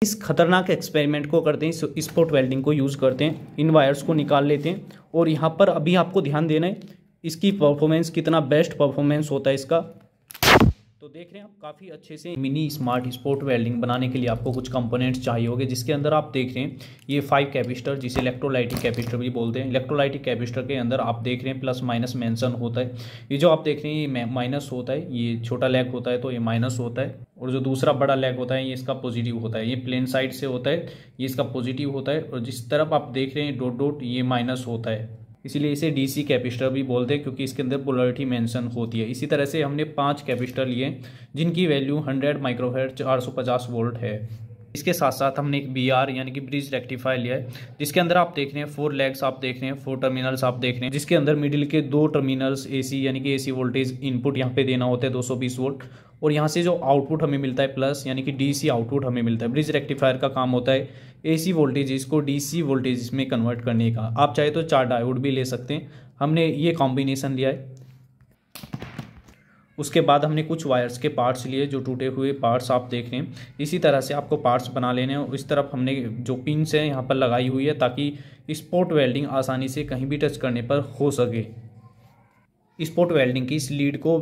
इस खतरनाक एक्सपेरिमेंट को करते हैं, स्पॉट वेल्डिंग को यूज़ करते हैं, इन वायर्स को निकाल लेते हैं और यहाँ पर अभी आपको ध्यान देना है इसकी परफॉर्मेंस, कितना बेस्ट परफॉर्मेंस होता है इसका। तो देख रहे हैं आप काफ़ी अच्छे से मिनी स्मार्ट स्पॉट वेल्डिंग बनाने के लिए आपको कुछ कंपोनेंट्स चाहिए होंगे, जिसके अंदर आप देख रहे हैं ये 5 कैपिस्टर, जिसे इलेक्ट्रोलाइटिक कैपिस्टर भी बोलते हैं। इलेक्ट्रोलाइटिक कैपिस्टर के अंदर आप देख रहे हैं प्लस माइनस मेंशन होता है। ये जो आप देख रहे हैं ये माइनस होता है, ये छोटा लेग होता है तो ये माइनस होता है, और जो दूसरा बड़ा लेग होता है ये इसका पॉजिटिव होता है। ये प्लेन साइड से होता है, ये इसका पॉजिटिव होता है, और जिस तरफ आप देख रहे हैं डॉट डॉट ये माइनस होता है, इसीलिए इसे डीसी कैपिस्टर भी बोलते हैं क्योंकि इसके अंदर पोलरिटी मेंशन होती है। इसी तरह से हमने 5 कैपिस्टर लिए जिनकी वैल्यू 100 माइक्रोफैराड 450 वोल्ट है। इसके साथ साथ हमने एक बीआर यानी कि ब्रिज रेक्टिफायर लिया है, जिसके अंदर आप देख रहे हैं 4 लेग्स, आप देख रहे हैं 4 टर्मिनल्स आप देख रहे हैं, जिसके अंदर मिडिल के 2 टर्मिनल्स एसी यानी कि एसी वोल्टेज इनपुट यहाँ पे देना होता है 220 वोल्ट, और यहाँ से जो आउटपुट हमें मिलता है प्लस यानी कि डीसी आउटपुट हमें मिलता है। ब्रिज रेक्टिफायर का काम होता है एसी वोल्टेज इसको डीसी वोल्टेज में कन्वर्ट करने का। आप चाहे तो 4 डायोड भी ले सकते हैं, हमने ये कॉम्बिनेशन लिया है। उसके बाद हमने कुछ वायर्स के पार्ट्स लिए, जो टूटे हुए पार्ट्स आप देख रहे हैं। इसी तरह से आपको पार्ट्स बना लेने हैं। इस तरफ हमने जो पिन्स है यहाँ पर लगाई हुई है ताकि स्पॉट वेल्डिंग आसानी से कहीं भी टच करने पर हो सके। स्पॉट वेल्डिंग की इस लीड को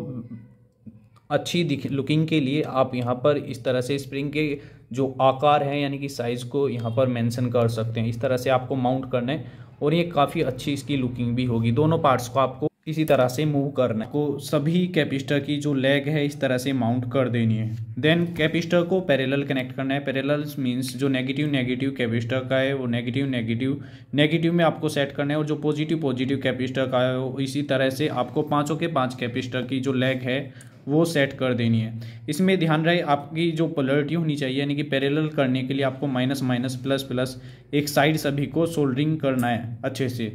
अच्छी लुकिंग के लिए आप यहाँ पर इस तरह से स्प्रिंग के जो आकार है यानी कि साइज़ को यहाँ पर मेंशन कर सकते हैं। इस तरह से आपको माउंट करना है और ये काफ़ी अच्छी इसकी लुकिंग भी होगी। दोनों पार्ट्स को आपको इसी तरह से मूव करना है। को सभी कैपिस्टर की जो लेग है इस तरह से माउंट कर देनी है। देन कैपिस्टर को पैरेलल कनेक्ट करना है। पैरेलल मींस जो नेगेटिव कैपिस्टर का है वो नेगेटिव में आपको सेट करना है, और जो पॉजिटिव कैपिस्टर का है वो इसी तरह से आपको 5 के 5 कैपिस्टर की जो लेग है वो सेट कर देनी है। इसमें ध्यान रहे आपकी जो पोलरिटी होनी चाहिए, यानी कि पैरेलल करने के लिए आपको माइनस माइनस प्लस प्लस एक साइड सभी को सोल्डरिंग करना है अच्छे से।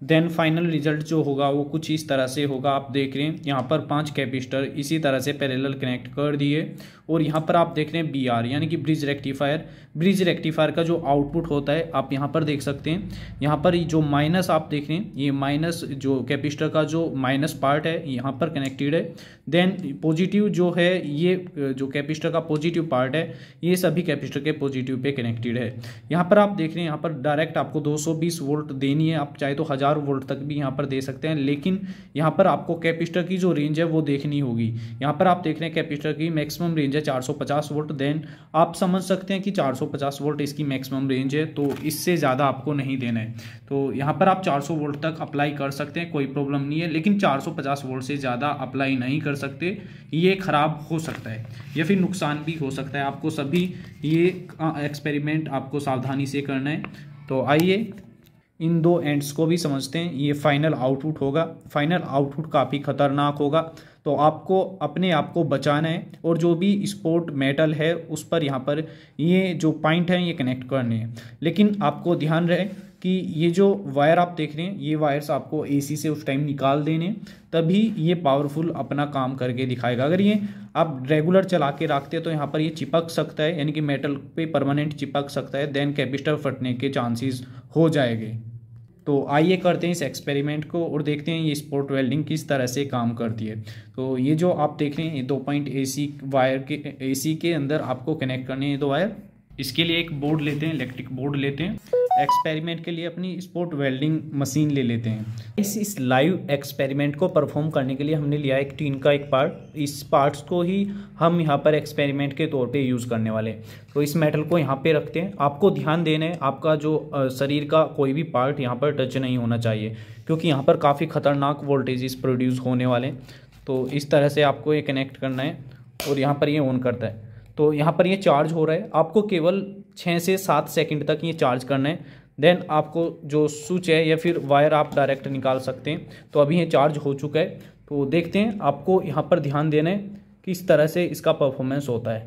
देन फाइनल रिजल्ट जो होगा वो कुछ इस तरह से होगा। आप देख रहे हैं यहाँ पर 5 कैपिस्टर इसी तरह से पैरेलल कनेक्ट कर दिए, और यहाँ पर आप देख रहे हैं बीआर यानी कि ब्रिज रेक्टिफायर। ब्रिज रेक्टिफायर का जो आउटपुट होता है आप यहाँ पर देख सकते हैं। यहाँ पर जो माइनस आप देख रहे हैं ये माइनस जो कैपिस्टर का जो माइनस पार्ट है यहाँ पर कनेक्टेड है। देन पॉजिटिव जो है ये जो कैपिस्टर का पॉजिटिव पार्ट है ये सभी कैपिस्टर के पॉजिटिव पे कनेक्टेड है। यहाँ पर आप देख रहे हैं यहाँ पर डायरेक्ट आपको 220 वोल्ट देनी है, आप चाहे तो 1000 वोल्ट तक भी यहाँ पर दे सकते हैं, लेकिन यहाँ पर आपको कैपिस्टर की जो रेंज है वो देखनी होगी। यहाँ पर आप देख रहे हैं कैपिस्टर की मैक्सिमम रेंज है 450 वोल्ट। देन आप समझ सकते हैं कि 450 वोल्ट इसकी मैक्सिमम रेंज है, तो इससे ज़्यादा आपको नहीं देना है। तो यहाँ पर आप 400 वोल्ट तक अप्लाई कर सकते हैं, कोई प्रॉब्लम नहीं है, लेकिन 450 वोल्ट से ज़्यादा अप्लाई नहीं कर सकते, ये ख़राब हो सकता है या फिर नुकसान भी हो सकता है। आपको सभी ये एक्सपेरिमेंट आपको सावधानी से करना है। तो आइए इन 2 एंड्स को भी समझते हैं। ये फाइनल आउटपुट होगा, फाइनल आउटपुट काफ़ी खतरनाक होगा, तो आपको अपने आप को बचाना है, और जो भी स्पोर्ट मेटल है उस पर यहाँ पर ये जो पॉइंट हैं ये कनेक्ट करने हैं। लेकिन आपको ध्यान रहे कि ये जो वायर आप देख रहे हैं ये वायर्स आपको एसी से उस टाइम निकाल देने, तभी ये पावरफुल अपना काम करके दिखाएगा। अगर ये आप रेगुलर चला के रखते हैं तो यहाँ पर ये चिपक सकता है, यानी कि मेटल पे परमानेंट चिपक सकता है, देन कैपिस्टर फटने के चांसेस हो जाएंगे। तो आइए करते हैं इस एक्सपेरिमेंट को और देखते हैं ये स्पॉट वेल्डिंग किस तरह से काम करती है। तो ये जो आप देख रहे हैं ये 2 पॉइंट एसी के अंदर आपको कनेक्ट करने हैं 2 वायर। इसके लिए एक बोर्ड लेते हैं, इलेक्ट्रिक बोर्ड लेते हैं। एक्सपेरिमेंट के लिए अपनी स्पॉट वेल्डिंग मशीन ले लेते हैं। इस लाइव एक्सपेरिमेंट को परफॉर्म करने के लिए हमने लिया एक टीन का एक पार्ट। इस पार्ट्स को ही हम यहाँ पर एक्सपेरिमेंट के तौर पे यूज़ करने वाले हैं। तो इस मेटल को यहाँ पे रखते हैं। आपको ध्यान देना है आपका जो शरीर का कोई भी पार्ट यहाँ पर टच नहीं होना चाहिए, क्योंकि यहाँ पर काफ़ी खतरनाक वोल्टेजेस प्रोड्यूस होने वाले हैं। तो इस तरह से आपको ये कनेक्ट करना है और यहाँ पर ये ऑन करता है। तो यहाँ पर ये चार्ज हो रहा है, आपको केवल 6 से 7 सेकंड तक ये चार्ज करना है। देन आपको जो स्विच है या फिर वायर आप डायरेक्ट निकाल सकते हैं। तो अभी ये चार्ज हो चुका है, तो देखते हैं। आपको यहाँ पर ध्यान देना है किस तरह से इसका परफॉर्मेंस होता है।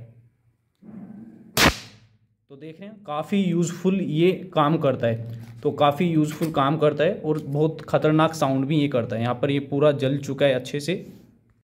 तो देख रहे हैं काफ़ी यूज़फुल ये काम करता है, तो काफ़ी यूज़फुल काम करता है और बहुत ख़तरनाक साउंड भी ये करता है। यहाँ पर ये पूरा जल चुका है अच्छे से।